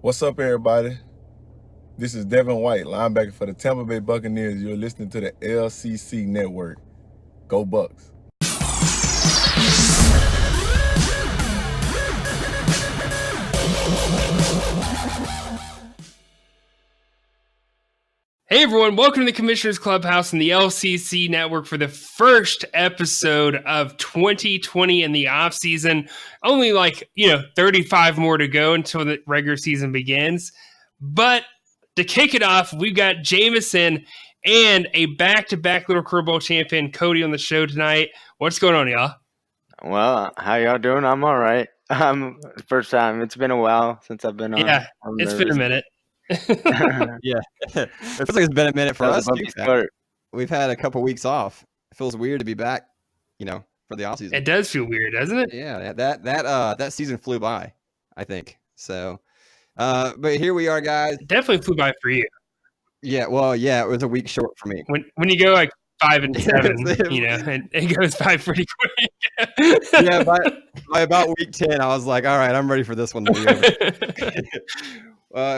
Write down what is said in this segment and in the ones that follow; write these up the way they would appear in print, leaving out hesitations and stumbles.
What's up, everybody? This is Devin White, linebacker for the Tampa Bay Buccaneers. You're listening to the LCC Network. Go Bucks. Hey everyone, welcome to the Commissioner's Clubhouse and the LCC Network for the first episode of 2020 in the offseason. Only 35 more to go until the regular season begins. But to kick it off, we've got Jameson and a back-to-back Little Curveball champion, Cody, on the show tonight. What's going on, y'all? Well, how y'all doing? I'm all right. First time. It's been a while since I've been on. Yeah, it's been a minute. Yeah, it feels like it's been a minute for us. We've had a couple weeks off. It feels weird to be back, for the offseason. It does feel weird, doesn't it? Yeah, that season flew by, I think. So, but here we are, guys. It definitely flew by for you. Yeah, well, yeah, it was a week short for me. When you go 5 and 7, and it goes by pretty quick. Yeah, by about week 10, I was like, all right, I'm ready for this one to be over.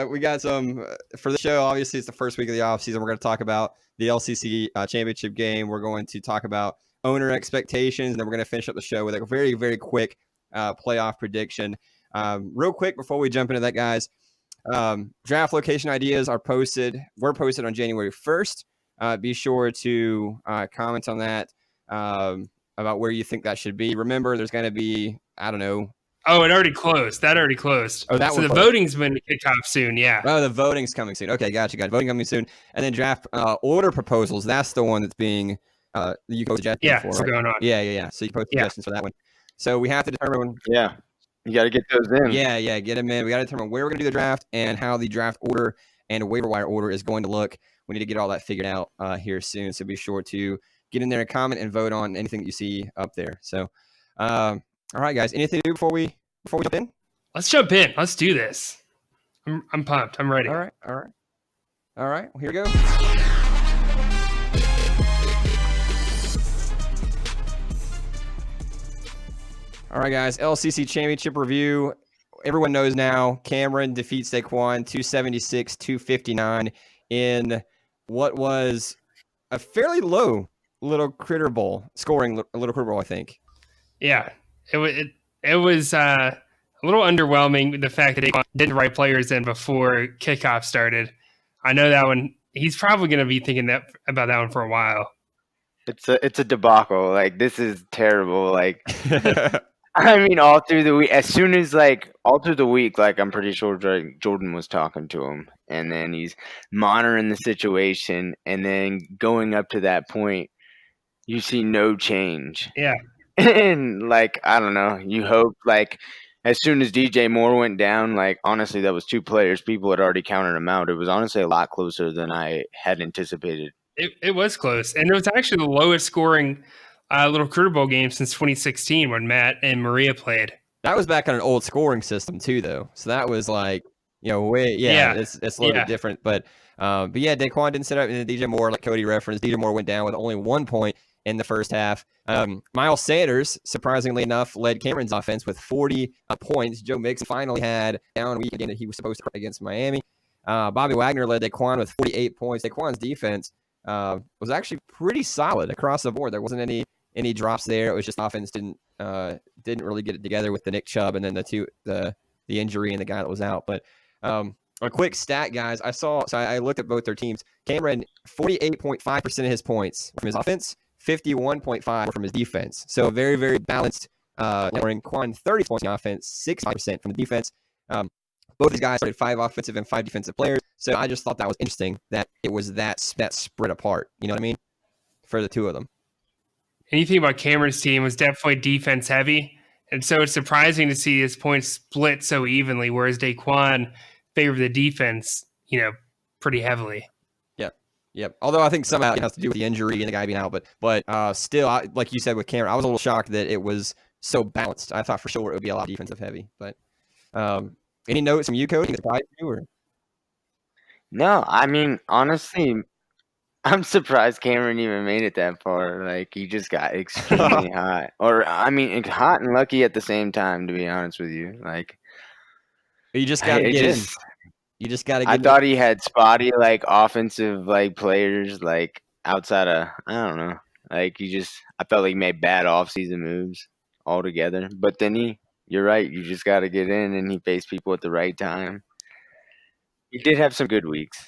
We got some for the show. Obviously, it's the first week of the offseason. We're going to talk about the LCC championship game. We're going to talk about owner expectations, and then we're going to finish up the show with a very, very quick playoff prediction. Real quick before we jump into that, guys, draft location ideas are posted. Were posted on January 1st. Be sure to comment on that about where you think that should be. Remember, there's going to be, I don't know. Oh, it already closed. That already closed. Oh, so the voting's going to kick off soon, yeah. Oh, the voting's coming soon. Okay, gotcha. Voting coming soon. And then draft order proposals. That's the one that's being you post suggestions for, right? Going on. Yeah. So you post suggestions for that one. So we have to determine. Yeah, you got to get those in. Yeah, get them in. We got to determine where we're going to do the draft and how the draft order and waiver wire order is going to look. We need to get all that figured out here soon. So be sure to get in there and comment and vote on anything that you see up there. So, all right, guys. Anything to do before we jump in? Let's jump in. Let's do this. I'm pumped. I'm ready. All right. Well, here we go. All right, guys. LCC Championship review. Everyone knows now. Cameron defeats Daquan 276-259 in what was a fairly low Little Critter Bowl scoring. A Little Critter Bowl, I think. Yeah, it was a little underwhelming, the fact that they didn't write players in before kickoff started. I know that one. He's probably going to be thinking about that one for a while. It's a debacle. This is terrible. I mean, all through the week, all through the week, I'm pretty sure Jordan was talking to him, and then he's monitoring the situation, and then going up to that point, you see no change. Yeah. And I don't know, you hope as soon as DJ Moore went down, honestly, that was two players. People had already counted him out. It was honestly a lot closer than I had anticipated. It was close, and it was actually the lowest scoring Little Critter Bowl game since 2016 when Matt and Maria played. That was back on an old scoring system too, though. So that was it's a little bit different. But yeah, Daquan didn't set up, and DJ Moore, like Cody referenced, DJ Moore went down with only 1 point in the first half. Miles Sanders, surprisingly enough, led Cameron's offense with 40 points. Joe Mixon finally had down week again that he was supposed to play against Miami. Bobby Wagner led Daquan with 48 points. Daquan's defense was actually pretty solid across the board. There wasn't any drops there. It was just offense didn't really get it together with the Nick Chubb and then the injury and the guy that was out. But a quick stat, guys. I looked at both their teams. Cameron, 48.5% of his points from his offense, 51.5% from his defense. So very, very balanced. Quan 30 points on offense, 6% from the defense. Both these guys started 5 offensive and 5 defensive players. So I just thought that was interesting that it was that spread apart. You know what I mean? For the two of them. Anything about Cameron's team was definitely defense heavy. And so it's surprising to see his points split so evenly, whereas Daquan favored the defense, pretty heavily. Yep. Although I think somehow it has to do with the injury and the guy being out, but still, like you said with Cameron, I was a little shocked that it was so balanced. I thought for sure it would be a lot defensive heavy. But any notes from you, Cody? No, I mean, honestly, I'm surprised Cameron even made it that far. He just got extremely hot. Or, I mean, hot and lucky at the same time, to be honest with you. You just got to get in. You just got to. I thought he had spotty like offensive like players like outside of I don't know. Like I felt like he made bad offseason moves altogether. But then you're right. You just got to get in, and he faced people at the right time. He did have some good weeks.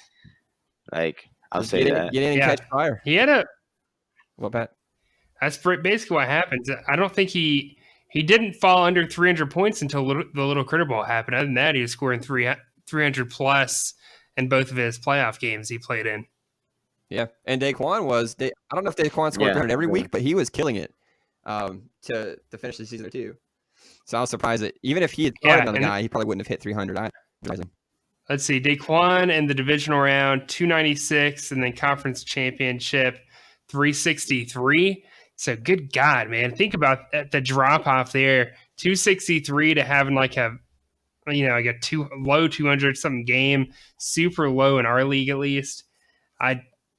Like I'll just say that. get in and catch fire. He had What, Pat? That's basically what happens. I don't think he didn't fall under 300 points until the little critter ball happened. Other than that, he was scoring 300 plus in both of his playoff games he played in. Yeah, and Daquan I don't know if Daquan scored 300 every week, but he was killing it to finish the season too. So I was surprised that even if he had started another guy, he probably wouldn't have hit 300. Let's see, Daquan in the divisional round 296, and then conference championship 363. So good God, man, think about the drop off there, 263 to having like a low 200 something game, super low in our league at least.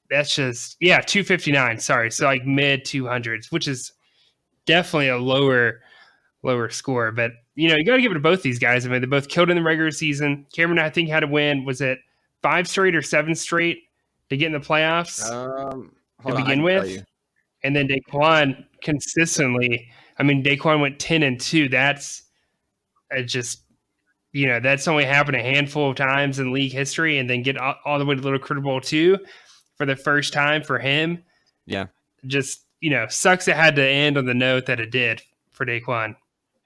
That's just 259. Sorry, so like mid 200s, which is definitely a lower score. But you got to give it to both these guys. I mean, they both killed in the regular season. Cameron, I think, had to win. Was it 5 straight or 7 straight to get in the playoffs to begin with? And then Daquan consistently. I mean, Daquan went 10-2. That's just that's only happened a handful of times in league history, and then get all the way to Little Critter Bowl 2 for the first time for him. Yeah. Just, sucks it had to end on the note that it did for Daquan.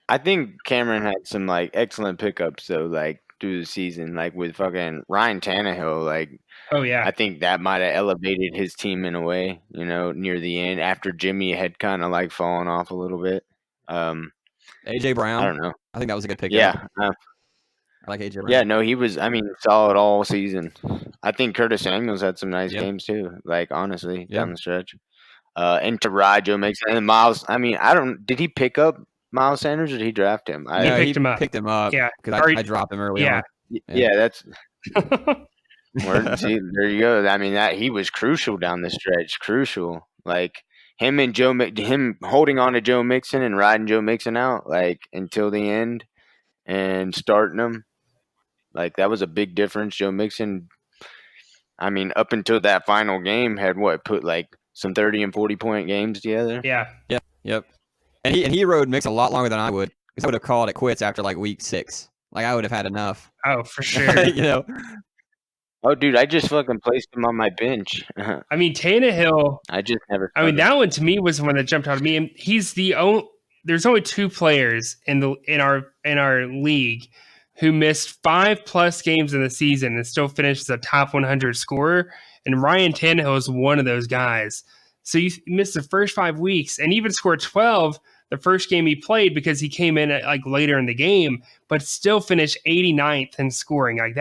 I think Cameron had some like excellent pickups though, like through the season, like with fucking Ryan Tannehill. Like, oh yeah, I think that might have elevated his team in a way, near the end after Jimmy had kind of like fallen off a little bit. AJ Brown. I don't know. I think that was a good pickup. Yeah. I like AJ Brown. Yeah, no, he was. I mean, solid all season. I think Curtis Samuels had some nice games too. Like honestly, down the stretch. And to ride Joe Mixon and Miles. I mean, did he pick up Miles Sanders or did he draft him? He picked him up. Picked him up. Yeah, because I dropped him early. Yeah, on. Yeah, that's. See, there you go. I mean, that he was crucial down the stretch. Crucial, like him and him holding on to Joe Mixon and riding Joe Mixon out like until the end and starting him. Like that was a big difference. Joe Mixon, I mean, up until that final game, had put like some 30 and 40 point games together. Yeah. Yep. And he rode Mixon a lot longer than I would, because I would have called it quits after like week 6. Like I would have had enough. Oh, for sure. Oh, dude, I just fucking placed him on my bench. I mean, Tannehill. I just never. I mean, that one to me was the one that jumped out at me. And he's the only. There's only 2 players in our league who missed 5+ games in the season and still finished as a top 100 scorer. And Ryan Tannehill is one of those guys. So you missed the first 5 weeks and even scored 12 the first game he played because he came in at, like later in the game, but still finished 89th in scoring. Like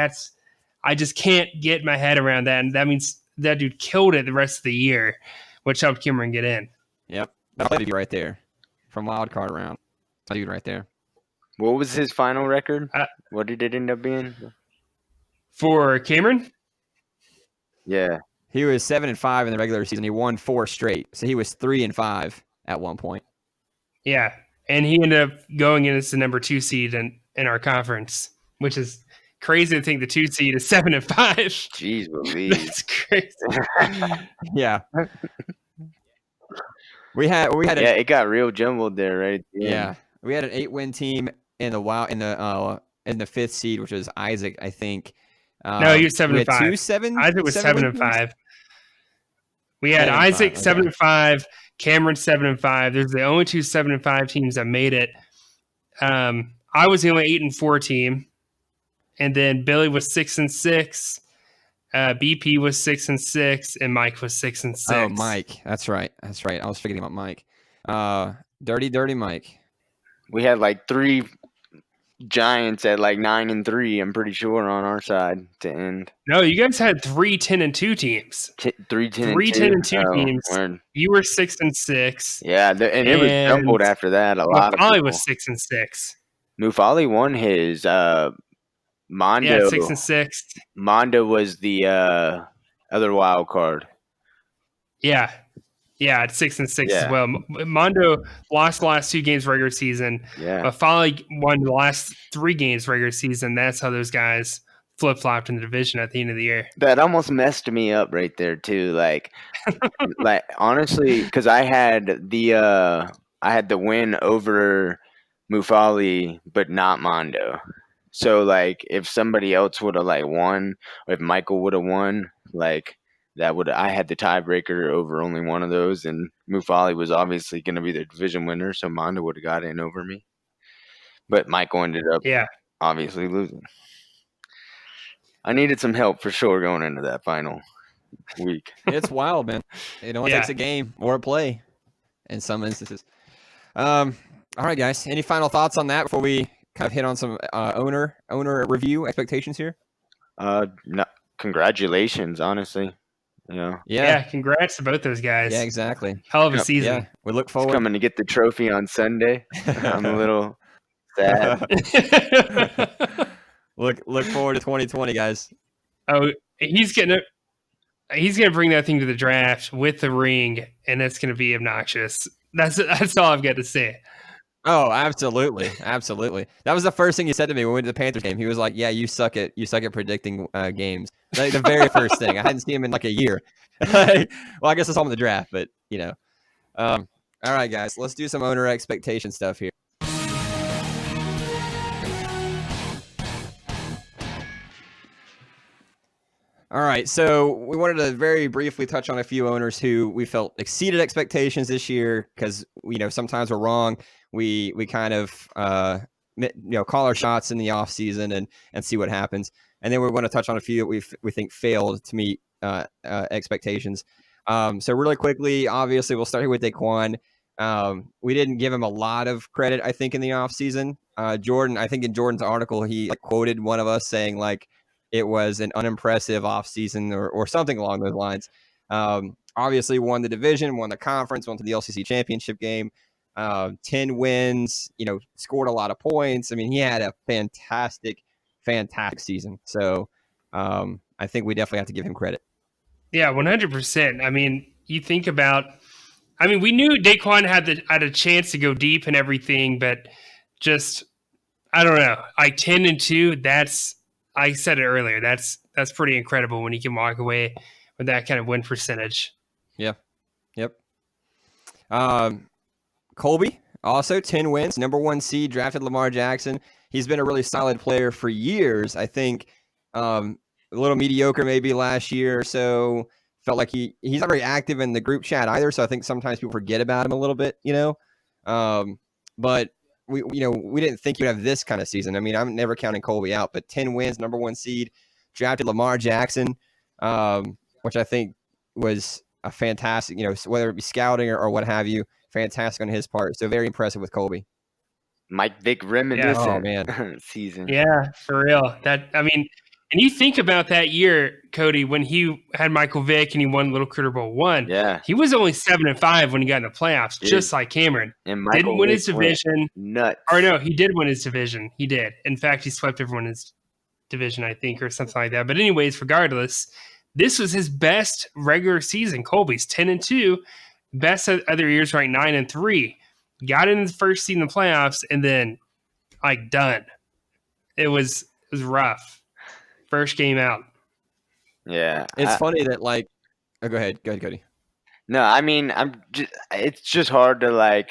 I just can't get my head around that. And that means that dude killed it the rest of the year, which helped Cameron get in. Yep. That played right there from wild card round. That dude right there. What was his final record? What did it end up being? For Cameron? Yeah. He was 7-5 in the regular season. He won 4 straight. So he was 3-5 at one point. Yeah. And he ended up going in as the number 2 seed in our conference, which is crazy to think the 2 seed is 7-5. Jeez, Louise. That's crazy. Yeah. We had it got real jumbled there, right? Yeah. We had an 8-win team in the 5th seed, which was Isaac, I think. No, he was 7-5. Isaac was 7-5. We had Isaac 7-5, Cameron 7-5. There's the only 2 7-5 teams that made it. I was the only 8-4 team, and then Billy was 6-6. BP was 6-6, and Mike was 6-6. Oh, Mike, that's right. I was forgetting about Mike. Dirty Mike. We had like 3 Giants at like 9-3. I'm pretty sure on our side to end. No, you guys had 3 10-2 teams. 3 10-2 teams. Word. You were 6-6. Yeah, and it was jumbled after that. A lot of people. Was 6-6. Mufali won his. Mondo. Yeah, 6-6. Mondo was the other wild card. Yeah. Yeah, it's 6-6 as well. Mondo lost the last 2 games regular season. Yeah. Mufali won the last 3 games regular season. That's how those guys flip-flopped in the division at the end of the year. That almost messed me up right there too. Like honestly, because I had the win over Mufali, but not Mondo. So like, if somebody else would have like won, or if Michael would have won, like I had the tiebreaker over only one of those, and Mufali was obviously going to be the division winner, so Mondo would have got in over me. But Michael ended up obviously losing. I needed some help for sure going into that final week. It's wild, man. It only takes a game or a play in some instances. All right, guys. Any final thoughts on that before we kind of hit on some owner review expectations here? No, congratulations, honestly. Yeah, congrats to both those guys. Yeah, exactly. Hell of a season. Yeah, we look forward. Coming to get the trophy on Sunday. I'm a little sad. Look forward to 2020, guys. Oh, he's gonna bring that thing to the draft with the ring, and it's gonna be obnoxious. That's all I've got to say. Oh, absolutely. That was the first thing he said to me when we went to the Panthers game. He was like, "Yeah, you suck at predicting games." Like, the very first thing. I hadn't seen him in like a year. Well, I guess I saw him in the draft, but all right, guys, let's do some owner expectation stuff here. All right, so we wanted to very briefly touch on a few owners who we felt exceeded expectations this year, because sometimes we're wrong. We kind of call our shots in the off season and see what happens, and then we're going to touch on a few that we think failed to meet expectations. So really quickly, obviously, we'll start here with Daquan. We didn't give him a lot of credit, I think, in the off season. Jordan, I think in Jordan's article, he quoted one of us saying like it was an unimpressive offseason or something along those lines. Obviously won the division, won the conference, went to the LCC championship game, 10 wins, scored a lot of points. I mean, he had a fantastic season. So I think we definitely have to give him credit. Yeah, 100%. I mean, you think about, we knew Daquan had a chance to go deep and everything, but just, I don't know, like 10-2, I said it earlier. That's pretty incredible when he can walk away with that kind of win percentage. Yeah. Yep. Colby, also 10 wins, number 1 seed, drafted Lamar Jackson. He's been a really solid player for years. I think a little mediocre maybe last year or so. Felt like he's not very active in the group chat either, so I think sometimes people forget about him a little bit, But we didn't think you'd have this kind of season. I mean, I'm never counting Colby out, but 10 wins, number 1 seed, drafted Lamar Jackson, which I think was a fantastic, whether it be scouting or what have you, fantastic on his part. So very impressive with Colby. Mike Vick reminiscent season. Yeah, for real. And you think about that year, Cody, when he had Michael Vick and he won Little Critter Bowl 1. Yeah. He was only 7-5 when he got in the playoffs, just like Cameron. And Michael didn't win his division. Nuts. Or no, he did win his division. He did. In fact, he swept everyone in his division, I think, or something like that. But anyways, regardless, this was his best regular season. Colby's 10-2. Best other years, right? 9-3. Got in his first seed in the playoffs, and then done. It was rough. First game out. Yeah. It's funny that oh, go ahead, Cody. No, it's just hard to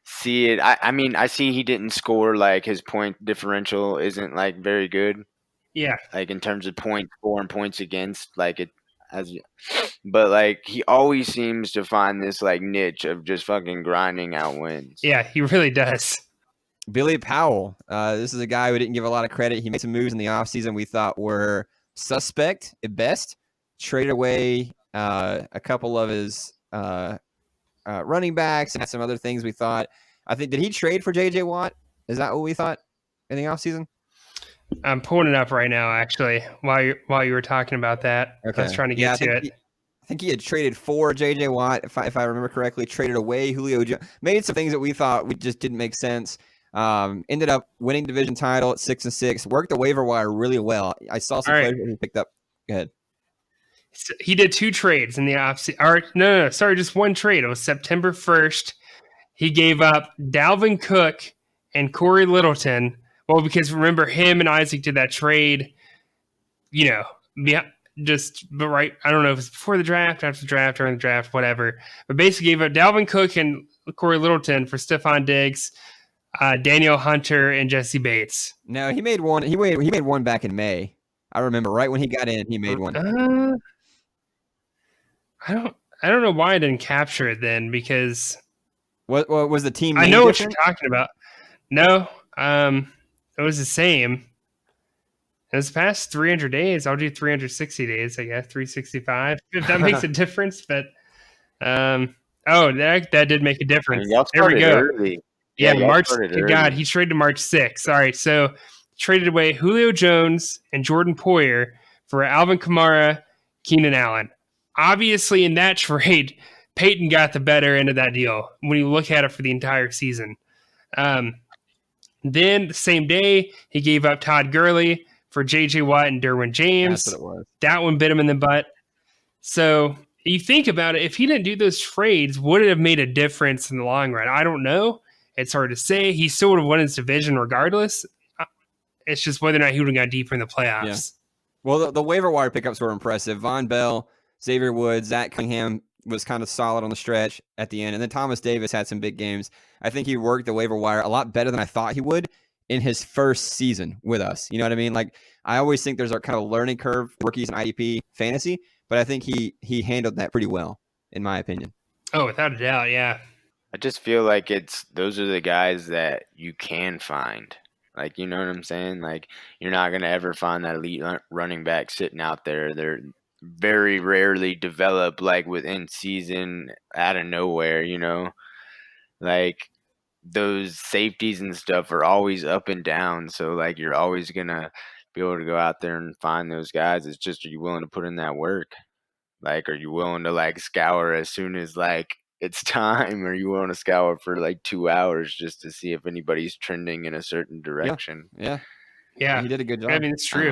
see it. I see he didn't score, his point differential isn't very good. Yeah. In terms of points for and points against, but he always seems to find this niche of just fucking grinding out wins. Yeah, he really does. Billy Powell. This is a guy we didn't give a lot of credit. He made some moves in the offseason we thought were suspect at best. Traded away a couple of his running backs and had some other things we thought. I think, did he trade for J.J. Watt? Is that what we thought in the offseason? I'm pulling it up right now, actually, while you were talking about that. Okay. I was trying to get to it. I think he had traded for J.J. Watt, if I remember correctly, traded away Julio Jones, made some things that we thought we just didn't make sense. Ended up winning division title at 6-6. Worked the waiver wire really well. I saw some players he picked up. Go ahead. So he did 2 trades in the offseason. No, sorry, just one trade. It was September 1st. He gave up Dalvin Cook and Corey Littleton. Well, because remember, him and Isaac did that trade but right, I don't know if it's before the draft, after the draft, during the draft, whatever. But basically gave up Dalvin Cook and Corey Littleton for Stephon Diggs, Daniel Hunter, and Jesse Bates. No, he made one. He made one back in May. I remember right when he got in, he made one. I don't know why I didn't capture it then, because what was the team? I know what you're talking about. No, it was the same. It was past 300 days. I'll do 360 days, I guess, 365, if that makes a difference. But that did make a difference. There we go. Early. Yeah, March. God, he traded March 6th. All right, so traded away Julio Jones and Jordan Poyer for Alvin Kamara, Keenan Allen. Obviously, in that trade, Peyton got the better end of that deal when you look at it for the entire season. Then the same day, he gave up Todd Gurley for J.J. Watt and Derwin James. That's what it was. That one bit him in the butt. So you think about it, if he didn't do those trades, would it have made a difference in the long run? I don't know. It's hard to say. He still would have won his division regardless. It's just whether or not he would have got deeper in the playoffs. Yeah. Well, the waiver wire pickups were impressive. Von Bell, Xavier Woods, Zach Cunningham was kind of solid on the stretch at the end. And then Thomas Davis had some big games. I think he worked the waiver wire a lot better than I thought he would in his first season with us. You know what I mean? Like, I always think there's a kind of learning curve, rookies and IDP fantasy, but I think he handled that pretty well, in my opinion. Oh, without a doubt, yeah. I just feel like those are the guys that you can find. Like, you know what I'm saying? Like, you're not going to ever find that elite running back sitting out there. They're very rarely develop, like, within season out of nowhere, you know? Like, those safeties and stuff are always up and down. So, like, you're always going to be able to go out there and find those guys. It's just, are you willing to put in that work? Like, are you willing to, like, scour as soon as, like, it's time? Or you willing to scour for, like, 2 hours just to see if anybody's trending in a certain direction? Yeah. Yeah. He did a good job. I mean, it's true.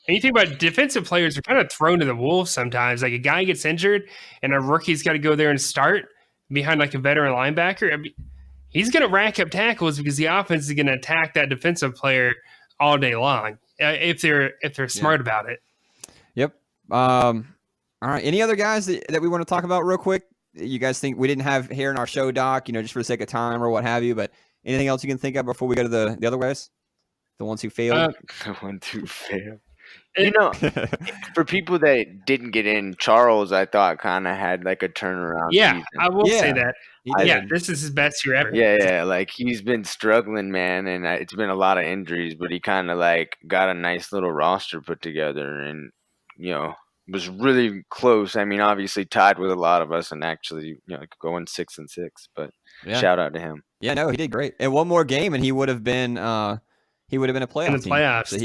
And you think about defensive players are kind of thrown to the wolves sometimes. Like, a guy gets injured and a rookie's got to go there and start behind, like, a veteran linebacker. I mean, he's going to rack up tackles because the offense is going to attack that defensive player all day long if they're smart about it. Yep. All right. Any other guys that we want to talk about real quick? You guys think we didn't have here in our show doc, just for the sake of time or what have you, but anything else you can think of before we go to the other guys? The ones who failed? The ones who failed. For people that didn't get in, Charles, I thought, kind of had like a turnaround season. I will say that. This is his best year ever. Yeah, like he's been struggling, man, and it's been a lot of injuries, but he kind of like got a nice little roster put together and, was really close. I mean, obviously tied with a lot of us and actually, going 6-6, but shout out to him. Yeah, no, he did great. And one more game and he would have been a playoff in the team. Playoffs. So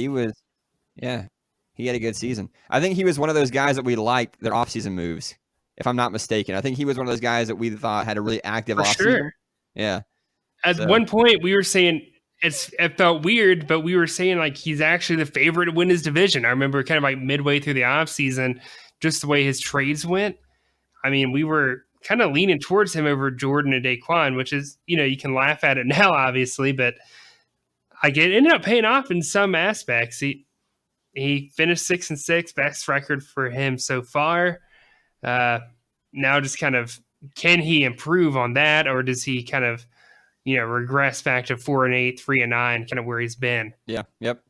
he had a good season. I think he was one of those guys that we liked their offseason moves, if I'm not mistaken. I think he was one of those guys that we thought had a really active offseason. Sure. Yeah. At one point, we were saying it felt weird, but we were saying like he's actually the favorite to win his division. I remember kind of like midway through the offseason, just the way his trades went. I mean, we were kind of leaning towards him over Jordan and Daquan, which is, you can laugh at it now, obviously, but it ended up paying off in some aspects. He finished 6-6, best record for him so far. Now just kind of, can he improve on that, or does he kind of, regress back to 4-8, 3-9, kind of where he's been? Yeah. Yep.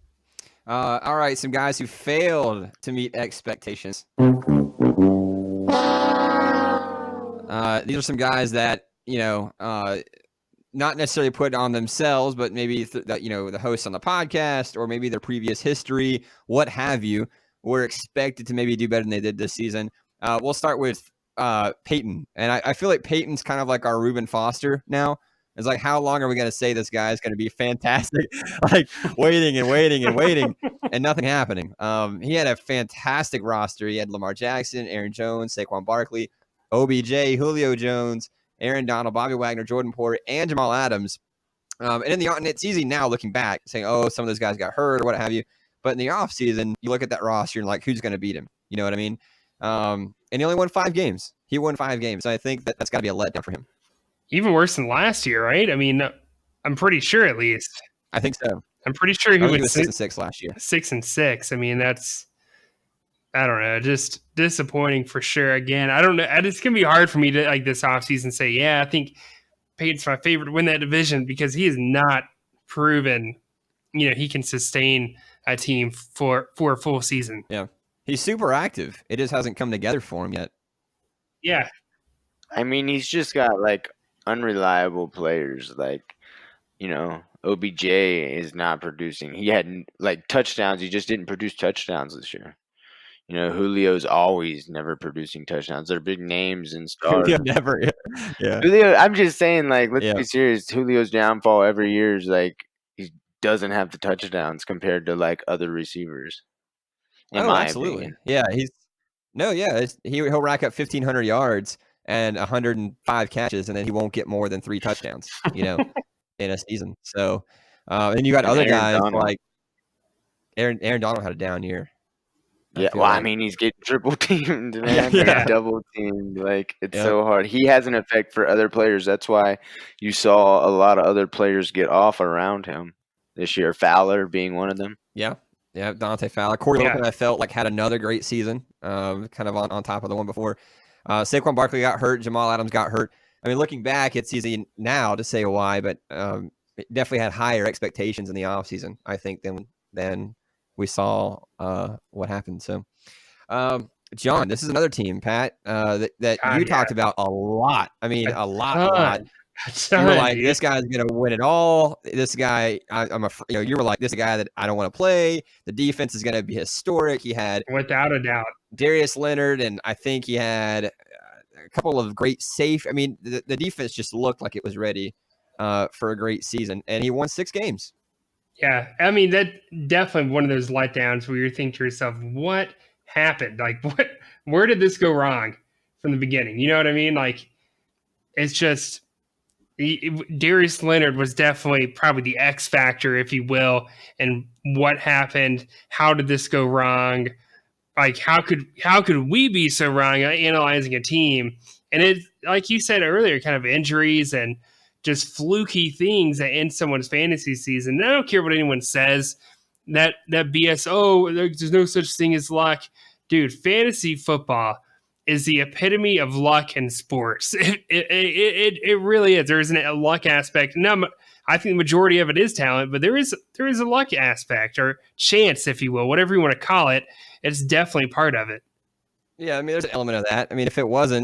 All right. Some guys who failed to meet expectations. These are some guys that, not necessarily put on themselves, but maybe the hosts on the podcast or maybe their previous history, what have you, were expected to maybe do better than they did this season. We'll start with Peyton. And I feel like Peyton's kind of like our Reuben Foster now. It's like, how long are we going to say this guy is going to be fantastic? Like waiting and nothing happening. He had a fantastic roster. He had Lamar Jackson, Aaron Jones, Saquon Barkley, OBJ, Julio Jones, Aaron Donald, Bobby Wagner, Jordan Poyer, and And it's easy now looking back saying, oh, some of those guys got hurt or what have you. But in the offseason, you look at that roster and like, who's going to beat him? You know what I mean? And he only won 5 games. He won 5 games. So I think that's got to be a letdown for him. Even worse than last year, right? I mean, I'm pretty sure at least. I think so. I'm pretty sure he was 6-6 last year. 6-6. I mean, that's I don't know, just disappointing for sure. Again, I don't know. It's gonna be hard for me to like this offseason say, yeah, I think Peyton's my favorite to win that division because he has not proven, he can sustain a team for a full season. Yeah, he's super active. It just hasn't come together for him yet. Yeah, I mean, he's just got like unreliable players. Like, OBJ is not producing. He had like touchdowns. He just didn't produce touchdowns this year. Julio's always never producing touchdowns. They're big names and stars. Julio never. Yeah. Julio, I'm just saying, like, let's Yeah. be serious. Julio's downfall every year is like he doesn't have the touchdowns compared to like other receivers. In my opinion. Yeah, he'll rack up 1,500 yards and 105 catches, and then he won't get more than 3 touchdowns, in a season. So, and you got other Aaron guys Donald. like Aaron Donald had a down year. Yeah, well, I mean, he's getting triple teamed, man. Yeah. Double teamed. Like, it's so hard. He has an effect for other players. That's why you saw a lot of other players get off around him this year. Fowler being one of them. Yeah, Dante Fowler. Corey Littleton, I felt like had another great season, kind of on top of the one before. Saquon Barkley got hurt. Jamal Adams got hurt. I mean, looking back, it's easy now to say why, but it definitely had higher expectations in the offseason, I think, than we saw what happened. So, John, this is another team, Pat, that you talked about a lot. I mean, a lot. You were like, this guy's going to win it all. This guy, you were like, this is a guy that I don't want to play. The defense is going to be historic. He had, without a doubt, Darius Leonard, and I think he had a couple of great safe. I mean, the defense just looked like it was ready for a great season, and he won 6 games. Yeah, I mean, that definitely one of those letdowns where you think to yourself, what happened? Like, where did this go wrong from the beginning? You know what I mean? Like, it's just Darius Leonard was definitely probably the X factor, if you will, and what happened? How did this go wrong? Like, how could we be so wrong analyzing a team? And it, like you said earlier, kind of injuries and just fluky things that end someone's fantasy season. And I don't care what anyone says. That BS. Oh, there's no such thing as luck, dude. Fantasy football is the epitome of luck in sports. It really is. There isn't a luck aspect. No, I think the majority of it is talent, but there is a luck aspect or chance, if you will, whatever you want to call it. It's definitely part of it. Yeah, I mean, there's an element of that. I mean, if it was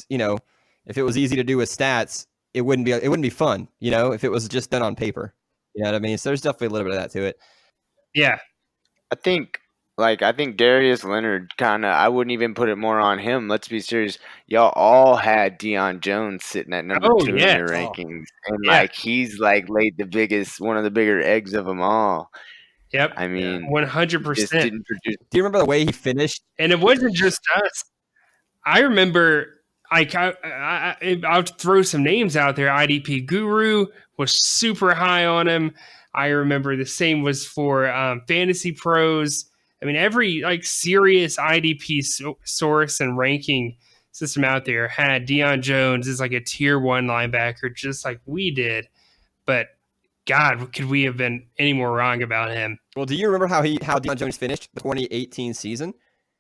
easy to do with stats, it wouldn't be fun, if it was just done on paper. You know what I mean? So there's definitely a little bit of that to it. Yeah. I think Darius Leonard I wouldn't even put it more on him. Let's be serious. Y'all all had Deion Jones sitting at number 2 in your rankings. And he's like laid one of the bigger eggs of them all. Yep. I mean, 100%. Didn't produce. Do you remember the way he finished? And it wasn't just us. I remember, I'll throw some names out there. IDP Guru was super high on him. I remember the same was for Fantasy Pros. I mean, every serious IDP source and ranking system out there had Deion Jones as like a tier 1 linebacker, just like we did. But God, could we have been any more wrong about him? Well, do you remember how Deion Jones finished the 2018 season?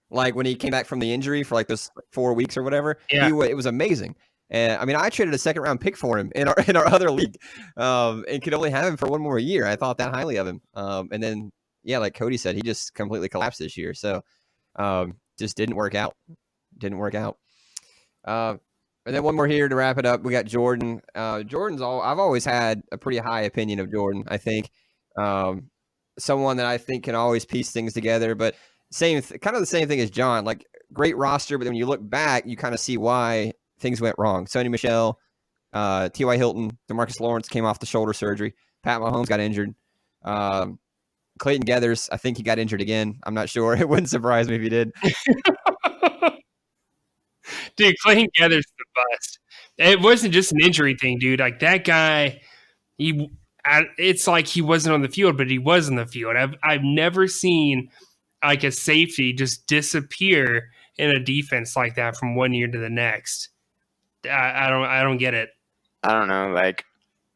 Like when he came back from the injury for like those 4 weeks or whatever. Yeah. It was amazing. And I mean, I traded a 2nd-round pick for him in our other league, and could only have him for one more year. I thought that highly of him. And then, yeah, like Cody said, he just completely collapsed this year. So, just didn't work out. And then one more here to wrap it up. We got Jordan. I've always had a pretty high opinion of Jordan. I think someone that I think can always piece things together. But kind of the same thing as John. Like great roster, but when you look back, you kind of see why things went wrong. Sony Michel, T.Y. Hilton, DeMarcus Lawrence came off the shoulder surgery. Pat Mahomes got injured. Clayton Gathers, I think he got injured again. I'm not sure. It wouldn't surprise me if he did. Dude, Clayton Gathers the bust. It wasn't just an injury thing, dude. Like that guy, it's like he wasn't on the field, but he was on the field. I've never seen like a safety just disappear in a defense like that from one year to the next. I don't get it. I don't know. Like,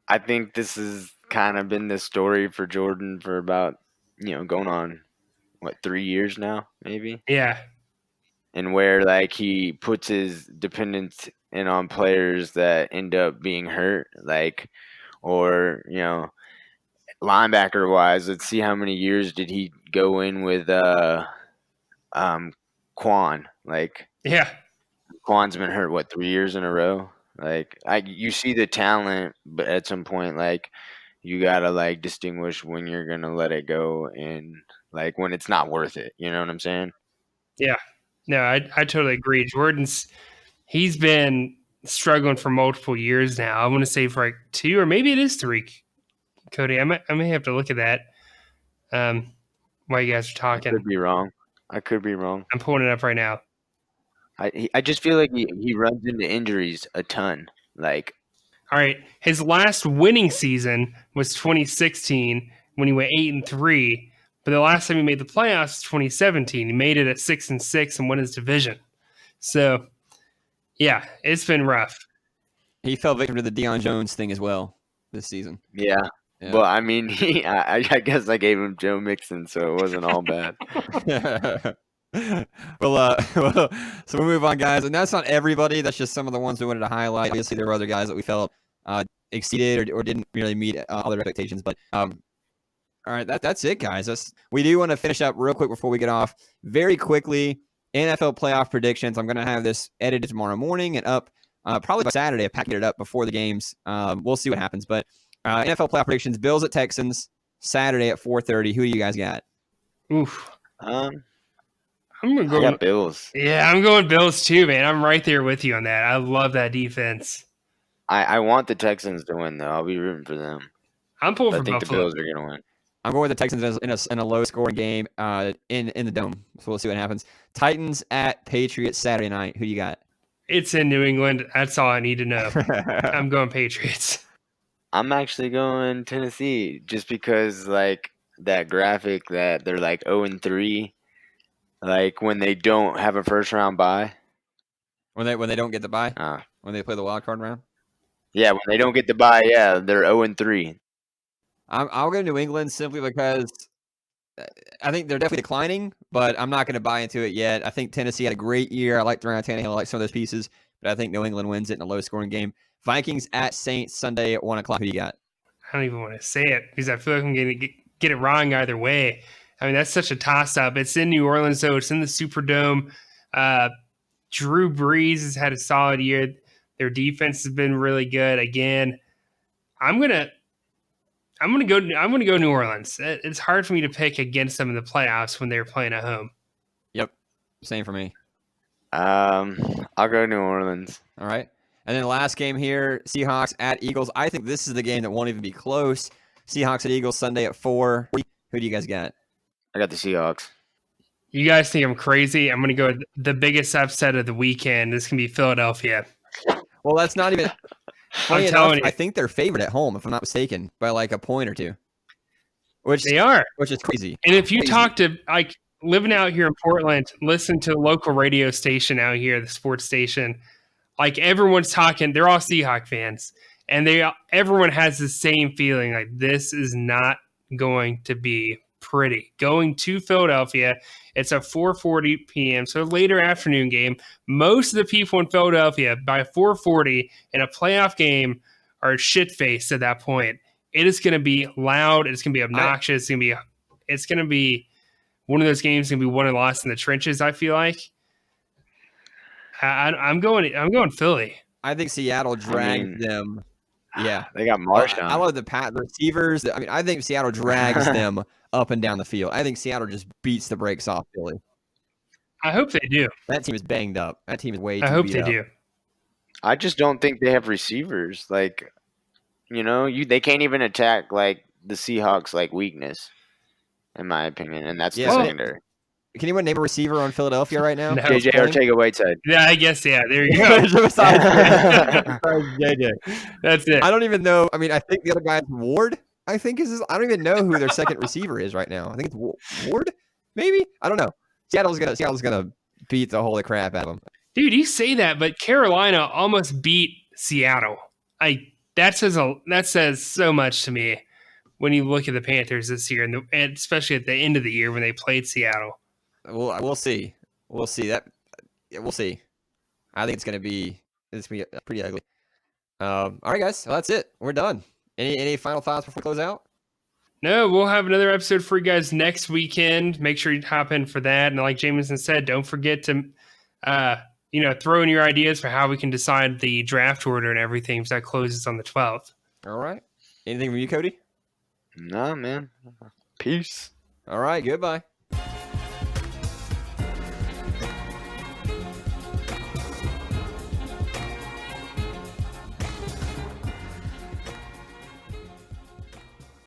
I think this has kind of been the story for Jordan for about, going on 3 years now, maybe. Yeah. And where like he puts his dependence in on players that end up being hurt, like, or linebacker wise, let's see how many years did he go in with Quan. Like Yeah. Quan's been hurt 3 years in a row. Like you see the talent, but at some point, like you gotta like distinguish when you're gonna let it go and like when it's not worth it. You know what I'm saying? Yeah. No, I totally agree. He's been struggling for multiple years now. I want to say for like 2 or maybe it is 3. Cody, I may have to look at that. While you guys are talking, I could be wrong. I'm pulling it up right now. I just feel like he runs into injuries a ton. Like, all right, his last winning season was 2016 when he went 8-3. But the last time he made the playoffs was 2017. He made it at 6-6 and won his division. So, yeah, it's been rough. He fell victim to the Deion Jones thing as well this season. Yeah. But I mean, I guess I gave him Joe Mixon, so it wasn't all bad. well, so we move on, guys, and that's not everybody. That's just some of the ones we wanted to highlight. Obviously, there were other guys that we felt exceeded or didn't really meet all their expectations. But all right, that's it, guys. We do want to finish up real quick before we get off. Very quickly, NFL playoff predictions. I'm going to have this edited tomorrow morning and up probably by Saturday. I packed it up before the games. We'll see what happens. But NFL playoff predictions: Bills at Texans Saturday at 4:30. Who do you guys got? Oof. I'm gonna go. I got Bills. Yeah, I'm going Bills too, man. I'm right there with you on that. I love that defense. I want the Texans to win, though. I'll be rooting for them. I'm pulling for Buffalo. I think the Bills are gonna win. I'm going with the Texans in a low scoring game in the dome. So we'll see what happens. Titans at Patriots Saturday night. Who you got? It's in New England. That's all I need to know. I'm going Patriots. I'm actually going Tennessee just because like that graphic that they're like 0-3. Like when they don't have a first round bye. When they don't get the bye? When they play the wild card round? Yeah, when they don't get the bye, yeah, they're 0-3. I'll go New England simply because I think they're definitely declining, but I'm not going to buy into it yet. I think Tennessee had a great year. I like Ryan Tannehill. I like some of those pieces, but I think New England wins it in a low-scoring game. Vikings at Saints Sunday at 1 o'clock. Who do you got? I don't even want to say it because I feel like I'm going to get it wrong either way. I mean, that's such a toss-up. It's in New Orleans, though. It's in the Superdome. Drew Brees has had a solid year. Their defense has been really good. Again, I'm gonna go New Orleans. It's hard for me to pick against them in the playoffs when they're playing at home. Yep, same for me. I'll go New Orleans. All right, and then the last game here: Seahawks at Eagles. I think this is the game that won't even be close. Seahawks at Eagles Sunday at 4. Who do you guys got? I got the Seahawks. You guys think I'm crazy? I'm going to go with the biggest upset of the weekend. This can be Philadelphia. Well, that's not even. I'm telling you. I think they're favored at home, if I'm not mistaken, by like a point or two. Which they are, which is crazy. And if you talk to like living out here in Portland, listen to the local radio station out here, the sports station, like everyone's talking. They're all Seahawks fans, and everyone has the same feeling. Like this is not going to be pretty. Going to Philadelphia, it's a 4:40 p.m. so later afternoon game. Most of the people in Philadelphia by 4:40 in a playoff game are shit-faced at that point. It is going to be loud. It's going to be obnoxious. It's going to be one of those games. Going to be won and lost in the trenches. I feel like. I'm going Philly. I think Seattle dragged them. Yeah, they got Marshawn. I love the receivers. I mean, I think Seattle drags them up and down the field. I think Seattle just beats the brakes off Philly. I hope they do. That team is banged up. That team is way too I hope beat they up. do. I just don't think they have receivers. Like, they can't even attack like the Seahawks like weakness, in my opinion, and that's the secondary. Can anyone name a receiver on Philadelphia right now? No. JJ Ortega-Whiteside. Yeah, I guess. Yeah, there you go. JJ. That's it. I don't even know. I mean, I think the other guy is Ward. I don't even know who their second receiver is right now. I think it's Ward. Maybe I don't know. Seattle's gonna beat the holy crap out of them. Dude, you say that, but Carolina almost beat Seattle. That says so much to me. when you look at the Panthers this year, and especially at the end of the year when they played Seattle. We'll see. We'll see that. We'll see. I think it's gonna be pretty ugly. All right, guys. Well, that's it. We're done. Any final thoughts before we close out? No, we'll have another episode for you guys next weekend. Make sure you hop in for that. And like Jameson said, don't forget to, throw in your ideas for how we can decide the draft order and everything, because that closes on the 12th. All right. Anything from you, Cody? Nah, man. Peace. All right. Goodbye.